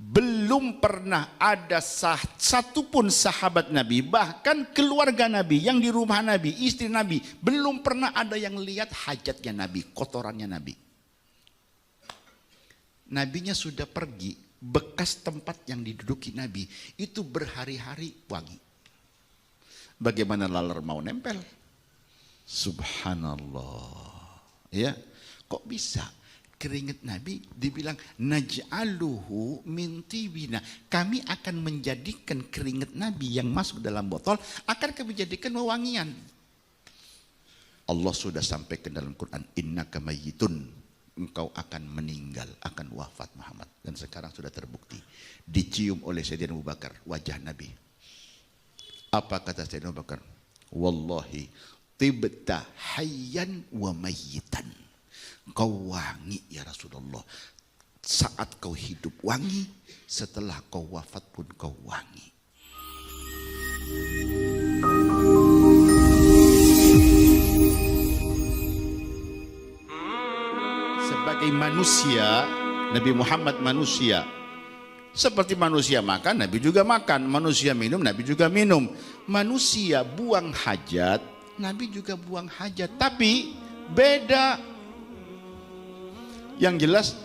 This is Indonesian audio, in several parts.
belum pernah ada satupun sahabat Nabi, bahkan keluarga Nabi yang di rumah Nabi, istri Nabi, belum pernah ada yang lihat hajatnya Nabi, kotorannya Nabi. Nabinya sudah pergi, bekas tempat yang diduduki Nabi itu berhari-hari wangi. Bagaimana laler mau nempel? Subhanallah. Ya, kok bisa? Keringat Nabi dibilang naj'aluhu min tibina. Kami akan menjadikan keringat Nabi yang masuk dalam botol akan kami jadikan wewangian. Allah sudah sampaikan dalam Quran, innaka mayyitun, engkau akan meninggal, akan wafat Muhammad. Dan sekarang sudah terbukti. Dicium oleh Sayyidina Abu Bakar wajah Nabi. Apa kata Sayyidina Abu Bakar? Wallahi tibta hayyan wa mayyitan. Kau wangi ya Rasulullah. Saat kau hidup wangi, setelah kau wafat pun kau wangi. Sebagai manusia, Nabi Muhammad manusia. Seperti manusia makan, Nabi juga makan. Manusia minum, Nabi juga minum. Manusia buang hajat, Nabi juga buang hajat. Tapi beda. Yang jelas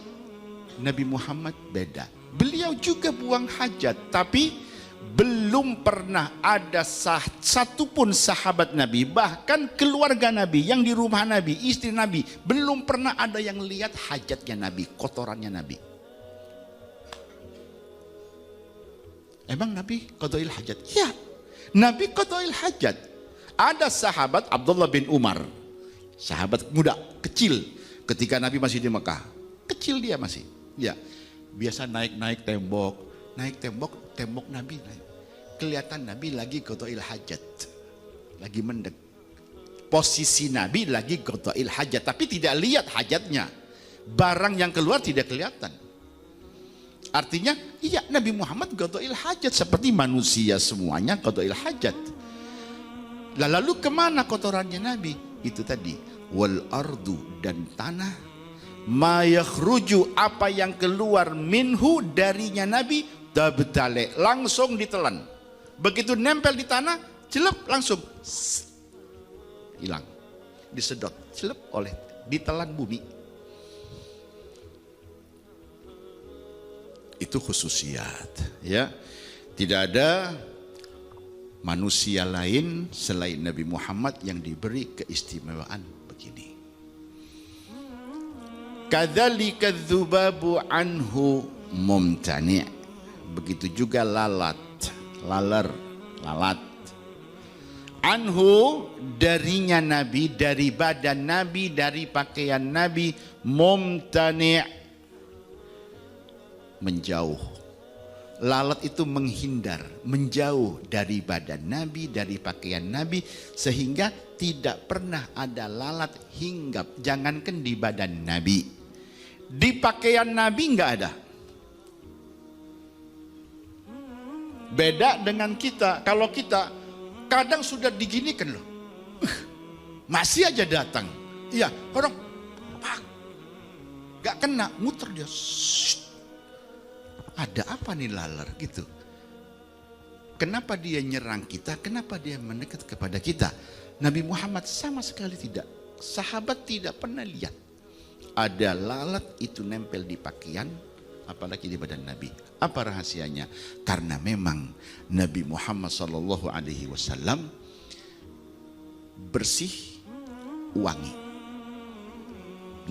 Nabi Muhammad beda. Beliau juga buang hajat, tapi belum pernah ada satupun sahabat Nabi, bahkan keluarga Nabi yang di rumah Nabi, istri Nabi, belum pernah ada yang lihat hajatnya Nabi, kotorannya Nabi. Emang Nabi qadail hajat? Ya, Nabi qadail hajat. Ada sahabat Abdullah bin Umar, sahabat muda, kecil. Ketika Nabi masih di Mekah, kecil dia masih, ya biasa naik tembok Nabi naik. Kelihatan Nabi lagi qadail hajat, lagi mendek. Posisi Nabi lagi qadail hajat, tapi tidak lihat hajatnya. Barang yang keluar tidak kelihatan. Artinya, iya Nabi Muhammad qadail hajat seperti manusia semuanya qadail hajat. Lalu kemana kotorannya Nabi? Itu tadi. Wal ardu, dan tanah, ma yakhruju, apa yang keluar minhu, darinya Nabi, tabtale, langsung ditelan. Begitu nempel di tanah, celep langsung hilang, disedot, celep oleh ditelan bumi. Itu khususiat, ya. Tidak ada manusia lain selain Nabi Muhammad yang diberi keistimewaan begini. Kadzalika dzubabu anhu mumtani'. Begitu juga lalat. Anhu, darinya Nabi, dari badan Nabi, dari pakaian Nabi, mumtani', menjauh. Lalat itu menghindar, menjauh dari badan Nabi, dari pakaian Nabi, sehingga tidak pernah ada lalat hinggap, jangankan di badan Nabi. Di pakaian Nabi enggak ada. Beda dengan kita, kalau kita kadang sudah diginikan loh, masih aja datang. Iya, orang gak kena, muter dia. Ada apa nih laler gitu? Kenapa dia nyerang kita? Kenapa dia mendekat kepada kita? Nabi Muhammad sama sekali tidak. Sahabat tidak pernah lihat ada lalat itu nempel di pakaian, apalagi di badan Nabi. Apa rahasianya? Karena memang Nabi Muhammad SAW bersih, wangi.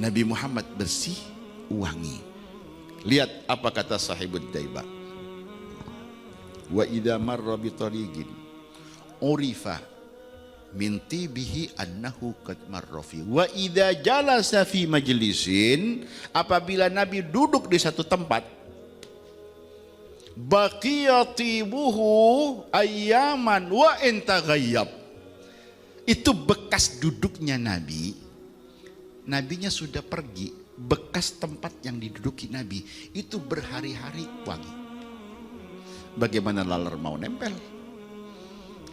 Nabi Muhammad bersih, wangi. Lihat apa kata Sahibud Daibah. Wa idza marra bi tariqin urifa min tibihi annahu qad marra fi. Wa idza jalasa fi majlisin, apabila Nabi duduk di satu tempat, baqiyatibuhu ayyaman wa in taghayyab. Itu bekas duduknya Nabi. Nabinya sudah pergi. Bekas tempat yang diduduki Nabi itu berhari-hari wangi. Bagaimana laler mau nempel?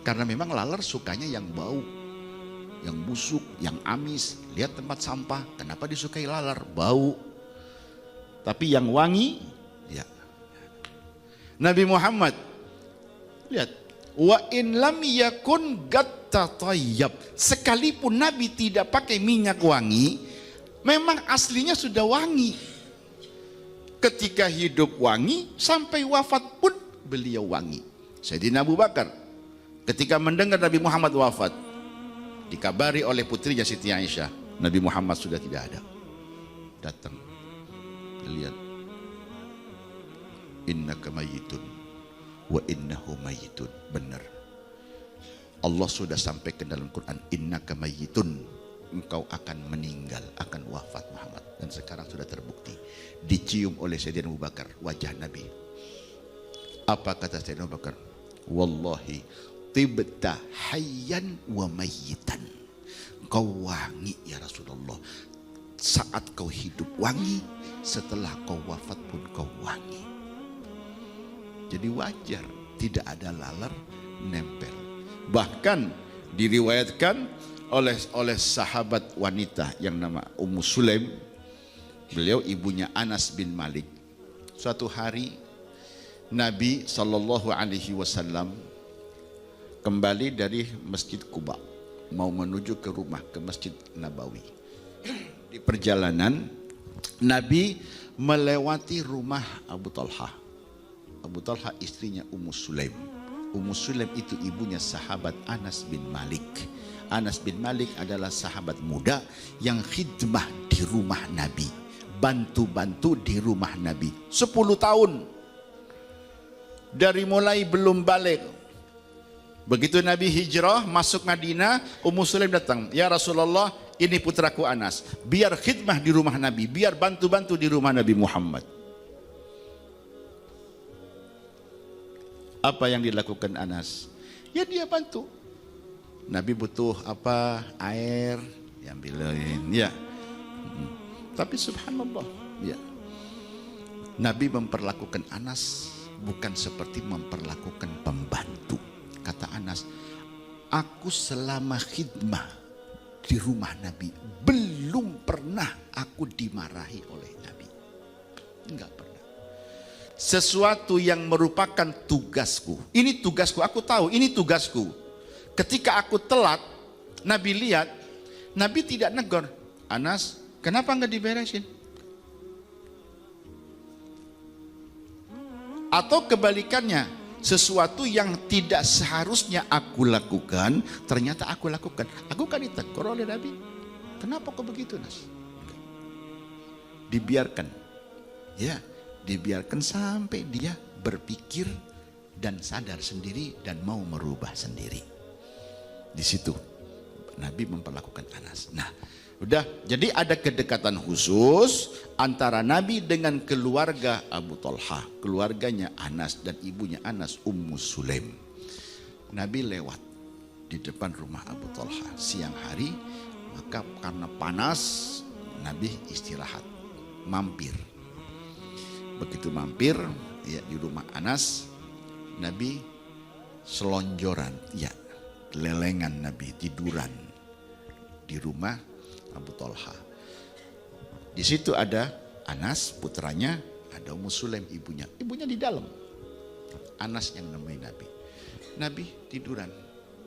Karena memang laler sukanya yang bau, yang busuk, yang amis. Lihat tempat sampah, kenapa disukai laler? Bau. Tapi yang wangi, ya Nabi Muhammad. Lihat, wa in lam yakun gattatayyab, sekalipun Nabi tidak pakai minyak wangi, memang aslinya sudah wangi. Ketika hidup wangi, sampai wafat pun beliau wangi. Sayyidina Abu Bakar ketika mendengar Nabi Muhammad wafat, dikabari oleh putrinya Siti Aisyah, Nabi Muhammad sudah tidak ada. Datang, lihat, innaka mayyitun wa innahu mayyitun. Benar, Allah sudah sampaikan dalam Quran, innaka mayyitun, engkau akan meninggal, akan wafat Muhammad. Dan sekarang sudah terbukti, dicium oleh Sayyidina Abu Bakar wajah Nabi. Apa kata Sayyidina Abu Bakar? Wallahi tibta hayyan wa mayyitan, kau wangi ya Rasulullah, saat kau hidup wangi, setelah kau wafat pun kau wangi. Jadi wajar, tidak ada laler nempel. Bahkan diriwayatkan oleh sahabat wanita yang nama Ummu Sulaim, beliau ibunya Anas bin Malik. Suatu hari Nabi Shallallahu Alaihi Wasallam kembali dari Masjid Quba, mau menuju ke rumah, ke Masjid Nabawi. Di perjalanan Nabi melewati rumah Abu Talha. Abu Talha istrinya Ummu Sulaim. Ummu Sulaim itu ibunya sahabat Anas bin Malik. Anas bin Malik adalah sahabat muda yang khidmah di rumah Nabi, bantu-bantu di rumah Nabi 10 tahun. Dari mulai belum balik, begitu Nabi hijrah masuk Madinah, Ummu Sulaim datang, ya Rasulullah, ini putraku Anas, biar khidmah di rumah Nabi, biar bantu-bantu di rumah Nabi Muhammad. Apa yang dilakukan Anas? Ya dia bantu. Nabi butuh apa? Air, diambilin, ya. Tapi subhanallah, ya. Nabi memperlakukan Anas bukan seperti memperlakukan pembantu. Kata Anas, aku selama khidmah di rumah Nabi belum pernah aku dimarahi oleh Nabi. Enggak pernah. Sesuatu yang merupakan tugasku, ini tugasku, aku tahu ini tugasku. Ketika aku telat, Nabi lihat, Nabi tidak negur, Anas kenapa enggak diberesin? Atau kebalikannya, sesuatu yang tidak seharusnya aku lakukan, ternyata aku lakukan. Aku kan ditegur oleh Nabi. Kenapa kok begitu, Nas? Dibiarkan. Ya, dibiarkan sampai dia berpikir dan sadar sendiri dan mau merubah sendiri. Di situ Nabi memperlakukan Anas. Nah, udah, jadi ada kedekatan khusus antara Nabi dengan keluarga Abu Talha, keluarganya Anas dan ibunya Anas, Ummu Sulaim. Nabi lewat di depan rumah Abu Talha siang hari, maka karena panas Nabi istirahat, mampir. Begitu mampir ya di rumah Anas, Nabi selonjoran, ya lelengan Nabi tiduran di rumah Abu Talha. Di situ ada Anas putranya, ada Ummu Sulaim ibunya. Ibunya di dalam. Anas yang nemenin Nabi. Nabi tiduran.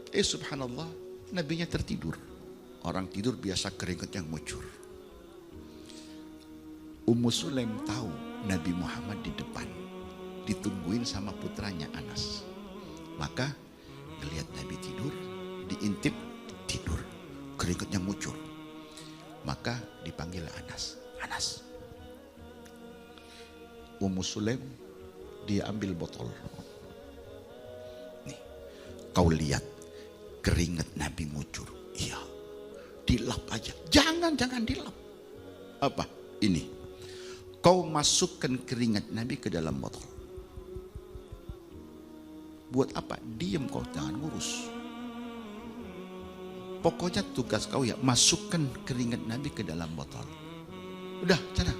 Subhanallah, Nabinya tertidur. Orang tidur biasa keringatnya ngucur. Ummu Sulaim tahu Nabi Muhammad di depan, ditungguin sama putranya Anas. Maka ngelihat Nabi tidur, diintip tidur, keringatnya ngucur. Maka dipanggil Anas. Anas. Ummu Sulaim dia ambil botol. Nih, kau lihat keringat Nabi ngucur. Iya, dilap aja. Jangan dilap. Apa? Ini. Kau masukkan keringat Nabi ke dalam botol. Buat apa? Diam kau, jangan ngurus. Pokoknya tugas kau ya masukkan keringat Nabi ke dalam botol. Udah, cara.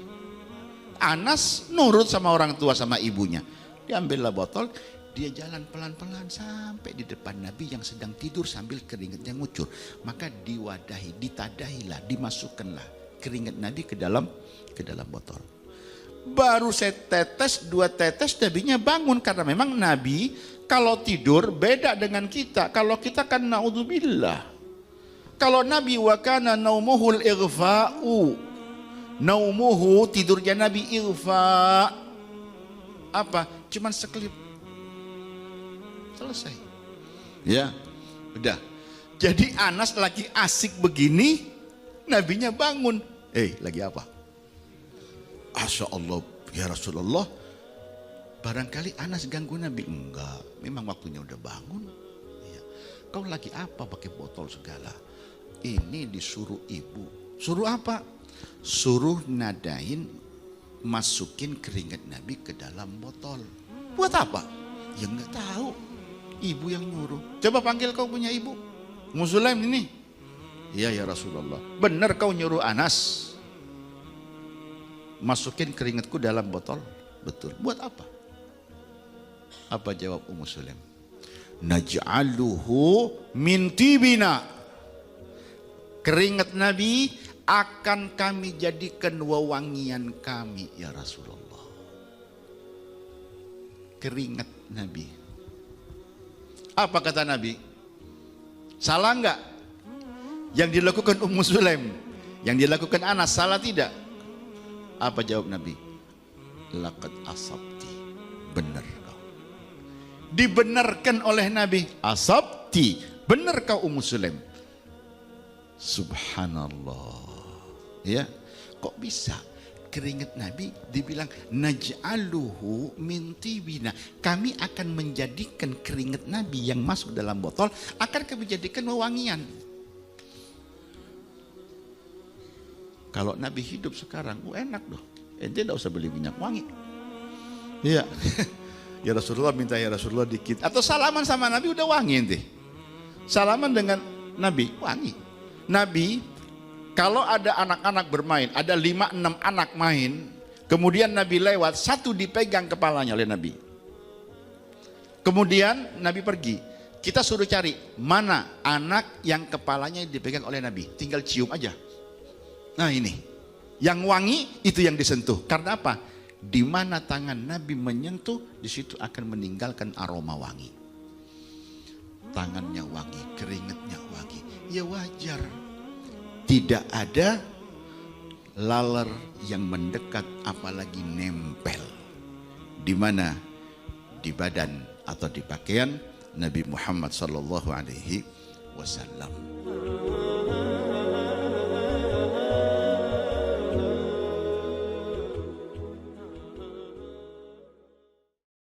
Anas nurut sama orang tua sama ibunya. Diambillah botol, dia jalan pelan-pelan sampai di depan Nabi yang sedang tidur sambil keringatnya ngucur. Maka ditadahilah, dimasukkanlah keringat Nabi ke dalam botol. Baru setetes, 2 tetes nabinya bangun. Karena memang nabi kalau tidur beda dengan kita. Kalau kita kan naudzubillah. Kalau nabi wa kana naumuhul ighfa'u. Naumuhu tidurnya nabi ighfa. Apa? Cuman sekelip. Selesai. Ya, udah. Jadi Anas lagi asik begini, nabinya bangun. Lagi apa? Asya Allah, ya Rasulullah. Barangkali Anas ganggu Nabi. Enggak, memang waktunya udah bangun. Ya. Kau lagi apa pakai botol segala? Ini disuruh ibu. Suruh apa? Suruh nadain, masukin keringat Nabi ke dalam botol. Buat apa? Ya enggak tahu. Ibu yang nyuruh. Coba panggil kau punya ibu. Muslim ini. Iya ya Rasulullah. Benar kau nyuruh Anas masukin keringatku dalam botol? Betul. Buat apa? Apa jawab Ummu Sulaim? Naj'aluhu min tibina. Keringat Nabi akan kami jadikan wewangian kami ya Rasulullah. Keringat Nabi. Apa kata Nabi? Salah enggak? Yang dilakukan Ummu Sulaim, yang dilakukan Anas, salah tidak? Apa jawab Nabi? Laqad asabti. Benar kau. Dibenarkan oleh Nabi. Asabti. Benar kau Ummu Sulaim. Subhanallah. Ya, kok bisa keringat Nabi dibilang naj'aluhu min tibina. Kami akan menjadikan keringat Nabi yang masuk dalam botol akan kami jadikan wewangian. Kalau Nabi hidup sekarang, enak loh. Ente tidak usah beli minyak wangi. Iya. Ya Rasulullah minta ya Rasulullah dikit. Atau salaman sama Nabi udah wangi ente. Salaman dengan Nabi, wangi. Nabi, kalau ada anak-anak bermain, ada 5-6 anak main, kemudian Nabi lewat, satu dipegang kepalanya oleh Nabi. Kemudian Nabi pergi. Kita suruh cari, mana anak yang kepalanya dipegang oleh Nabi. Tinggal cium aja. Nah ini, yang wangi itu yang disentuh. Karena apa? Di mana tangan Nabi menyentuh, di situ akan meninggalkan aroma wangi. Tangannya wangi, keringatnya wangi. Ya wajar. Tidak ada laler yang mendekat, apalagi nempel. Di mana? Di badan atau di pakaian Nabi Muhammad sallallahu alaihi wasallam.